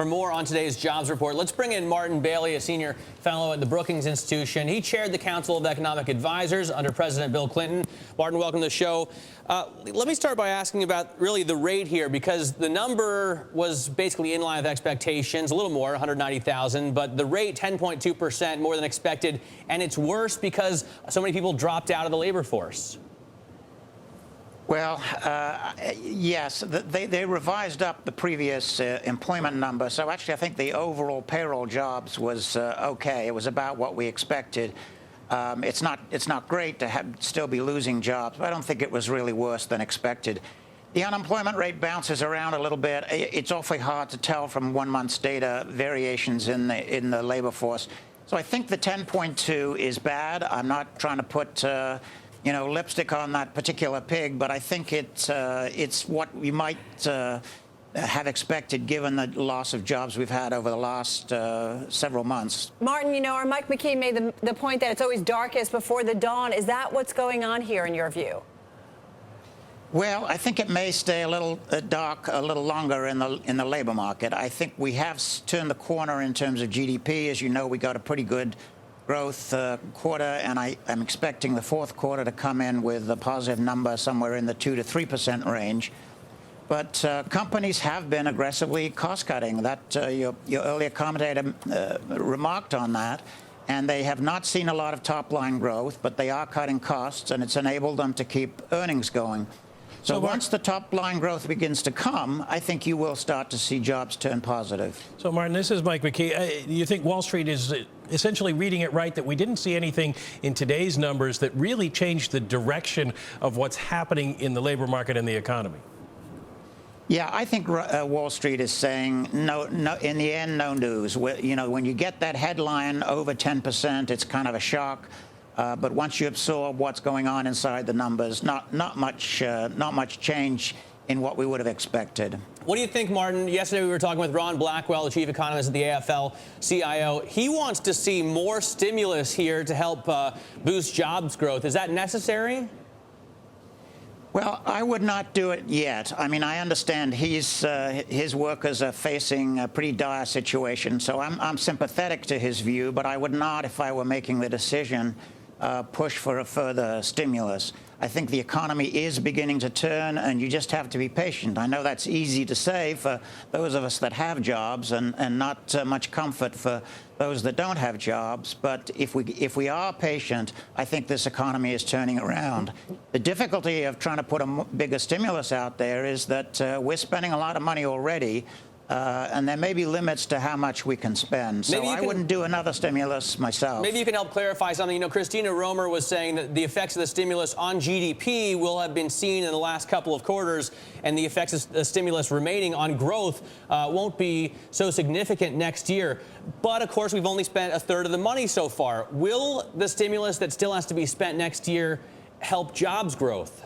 For more on today's jobs report, let's bring in Martin Baily, a senior fellow at the Brookings Institution. He chaired the Council of Economic Advisors under President Bill Clinton. Martin, welcome to the show. Let me start by asking about really the rate here, because the number was basically in line with expectations, a little more, 190,000, but the rate, 10.2%, more than expected, and it's worse because so many people dropped out of the labor force. Well, yes, they revised up the previous employment number. So actually, I think the overall payroll jobs was okay. It was about what we expected. It's not great to still be losing jobs, but I don't think it was really worse than expected. The unemployment rate bounces around a little bit. It's awfully hard to tell from 1 month's data variations in the labor force. So I think the 10.2 is bad. I'm not trying to put lipstick on that particular pig, but I think it's what we might have expected given the loss of jobs we've had over the last several months. Martin, our Mike McKee made the point that it's always darkest before the dawn. Is that what's going on here in your view? Well, I think it may stay a little dark a little longer in the labor market. I think we have turned the corner in terms of GDP. As you know, we got a pretty good growth quarter, and I'm expecting the fourth quarter to come in with a positive number somewhere in the 2 to 3% range. But companies have been aggressively cost-cutting. That your earlier commentator remarked on that, and they have not seen a lot of top-line growth, but they are cutting costs, and it's enabled them to keep earnings going. So once the top-line growth begins to come, I think you will start to see jobs turn positive. So, Martin, this is Mike McKee. You think Wall Street is essentially reading it right, that we didn't see anything in today's numbers that really changed the direction of what's happening in the labor market and the economy? Yeah, I think Wall Street is saying no. In the end, no news. When you get that headline over 10%, it's kind of a shock. But once you absorb what's going on inside the numbers, not much change in what we would have expected. What do you think, Martin? Yesterday we were talking with Ron Blackwell, the chief economist at the AFL-CIO. He wants to see more stimulus here to help boost jobs growth. Is that necessary? Well, I would not do it yet. I mean, I understand his workers are facing a pretty dire situation, so I'm sympathetic to his view, but I would not, if I were making the decision, push for a further stimulus. I think the economy is beginning to turn, and you just have to be patient. I know that's easy to say for those of us that have jobs, and not much comfort for those that don't have jobs. But if we are patient, I think this economy is turning around. The difficulty of trying to put a bigger stimulus out there is that we're spending a lot of money already. And there may be limits to how much we can spend. So I wouldn't do another stimulus myself. Maybe you can help clarify something. Christina Romer was saying that the effects of the stimulus on GDP will have been seen in the last couple of quarters, and the effects of the stimulus remaining on growth won't be so significant next year. But, of course, we've only spent a third of the money so far. Will the stimulus that still has to be spent next year help jobs growth?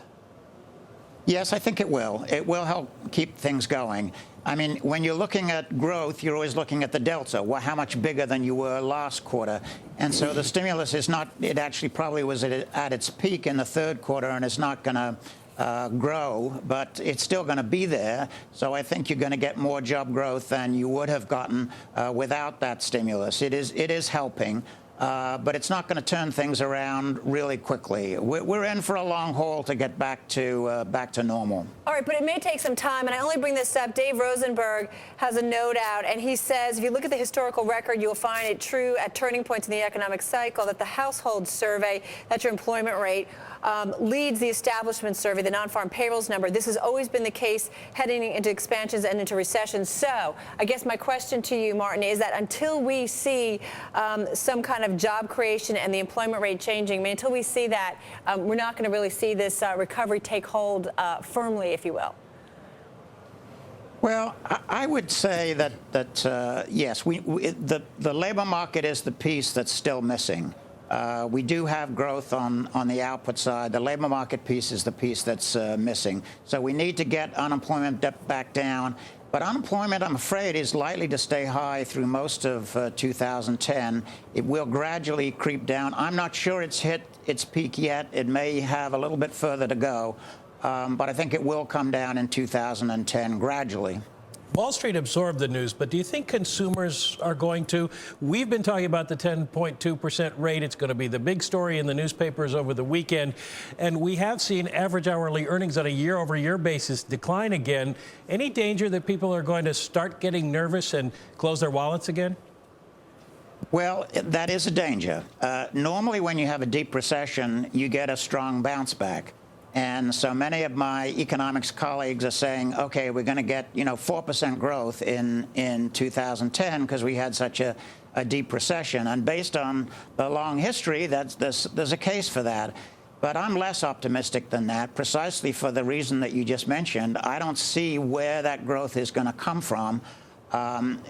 Yes, I think it will. It will help keep things going. I mean, when you're looking at growth, you're always looking at the delta. How much bigger than you were last quarter? And so the stimulus is not, it actually probably was at its peak in the third quarter, and it's not going to grow, but it's still going to be there. So I think you're going to get more job growth than you would have gotten without that stimulus. It is helping. But it's not going to turn things around really quickly. We're in for a long haul to get back to normal. All right, but it may take some time, and I only bring this up. Dave Rosenberg has a note out, and he says, if you look at the historical record, you'll find it true at turning points in the economic cycle that the household survey, that's your employment rate, leads the establishment survey, the non-farm payrolls number. This has always been the case heading into expansions and into recessions. So I guess my question to you, Martin, is that until we see some kind of job creation and the employment rate changing, until we see that, we're not going to really see this recovery take hold firmly, if you will. Well, I would say that yes, the labor market is the piece that's still missing. We do have growth on the output side. The labor market piece is the piece that's missing. So we need to get unemployment back down. But unemployment, I'm afraid, is likely to stay high through most of 2010. It will gradually creep down. I'm not sure it's hit its peak yet. It may have a little bit further to go. But I think it will come down in 2010 gradually. Wall Street absorbed the news, but do you think consumers are going to? We've been talking about the 10.2% rate. It's going to be the big story in the newspapers over the weekend. And we have seen average hourly earnings on a year-over-year basis decline again. Any danger that people are going to start getting nervous and close their wallets again? Well, that is a danger. Normally, when you have a deep recession, you get a strong bounce back. And so many of my economics colleagues are saying, okay, we're going to get 4% growth in 2010 because we had such a deep recession. And based on the long history, there's a case for that. But I'm less optimistic than that, precisely for the reason that you just mentioned. I don't see where that growth is going to come from.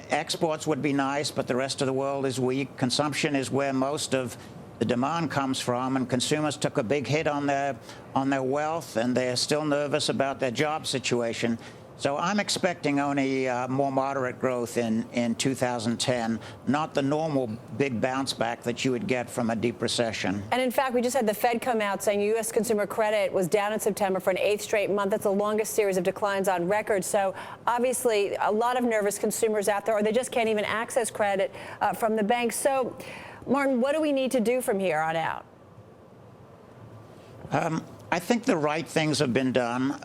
Exports would be nice, but the rest of the world is weak. Consumption is where most of the demand comes from, and consumers took a big hit on their wealth, and they're still nervous about their job situation. So I'm expecting only more moderate growth in 2010, not the normal big bounce back that you would get from a deep recession. And in fact, we just had the Fed come out saying U.S. consumer credit was down in September for an 8th straight month. That's the longest series of declines on record. So obviously, a lot of nervous consumers out there, or they just can't even access credit from the banks. So, Martin, what do we need to do from here on out? I think the right things have been done.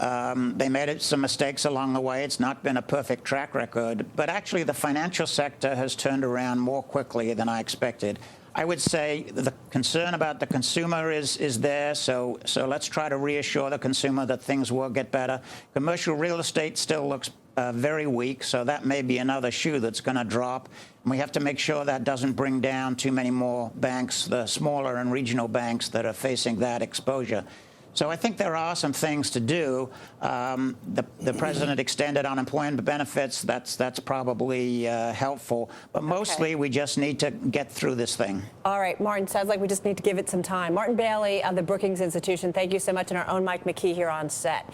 They made some mistakes along the way. It's not been a perfect track record. But actually, the financial sector has turned around more quickly than I expected. I would say the concern about the consumer is there, so let's try to reassure the consumer that things will get better. Commercial real estate still looks very weak, so that may be another shoe that's going to drop. And we have to make sure that doesn't bring down too many more banks, the smaller and regional banks that are facing that exposure. So I think there are some things to do. The president extended unemployment benefits. That's probably helpful. But mostly, we just need to get through this thing. All right, Martin, sounds like we just need to give it some time. Martin Baily of the Brookings Institution, thank you so much, and our own Mike McKee here on set.